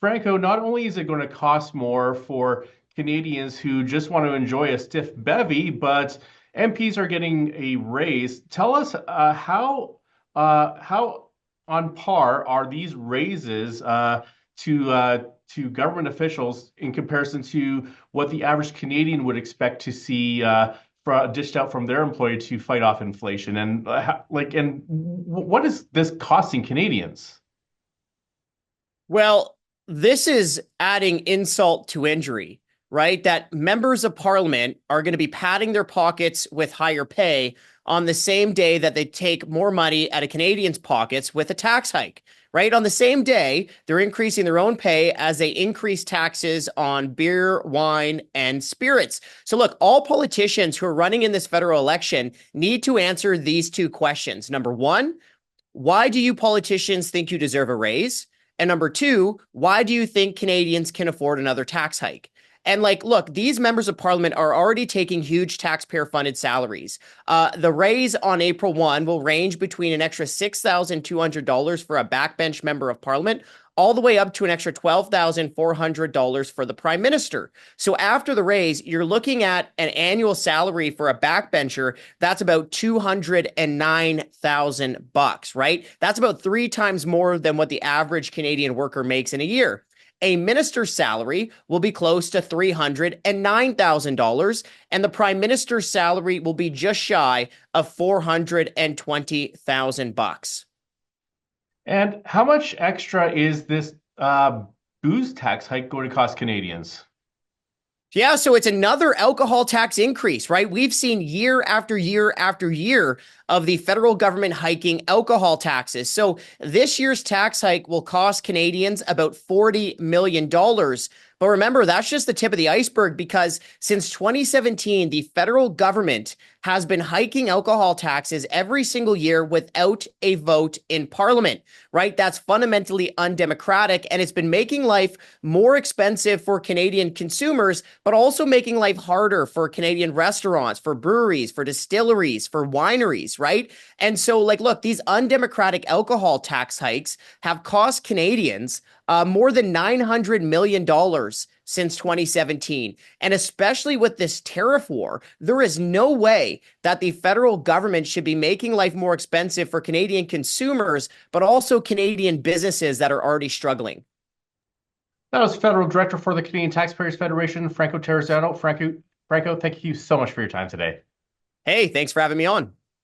Franco, not only is it going to cost more for Canadians who just want to enjoy a stiff bevy, but MPs are getting a raise. Tell us how on par are these raises to government officials in comparison to what the average Canadian would expect to see dished out from their employer to fight off inflation, and what is this costing Canadians? Well, this is adding insult to injury, right? That members of parliament are going to be padding their pockets with higher pay on the same day that they take more money out of Canadians' pockets with a tax hike, right? On the same day, they're increasing their own pay as they increase taxes on beer, wine, and spirits. So, look, all politicians who are running in this federal election need to answer these two questions. Number one, why do you politicians think you deserve a raise? And number two, why do you think Canadians can afford another tax hike? And look, these members of parliament are already taking huge taxpayer funded salaries. The raise on April 1 will range between an extra $6,200 for a backbench member of parliament, all the way up to an extra $12,400 for the prime minister. So after the raise, you're looking at an annual salary for a backbencher that's about $209,000, right? That's about 3 times more than what the average Canadian worker makes in a year. A minister's salary will be close to $309,000, and the prime minister's salary will be just shy of $420,000. And how much extra is this booze tax hike going to cost Canadians? Yeah, so it's another alcohol tax increase, right? We've seen year after year after year of the federal government hiking alcohol taxes. So this year's tax hike will cost Canadians about $40 million. But remember, that's just the tip of the iceberg, because since 2017, the federal government has been hiking alcohol taxes every single year without a vote in parliament, right? That's fundamentally undemocratic, and it's been making life more expensive for Canadian consumers, but also making life harder for Canadian restaurants, for breweries, for distilleries, for wineries, right? And so, look, these undemocratic alcohol tax hikes have cost Canadians more than $900 million since 2017. And especially with this tariff war, there is no way that the federal government should be making life more expensive for Canadian consumers, but also Canadian businesses that are already struggling. That was Federal Director for the Canadian Taxpayers Federation, Franco Terrazzano. Franco, thank you so much for your time today. Hey, thanks for having me on.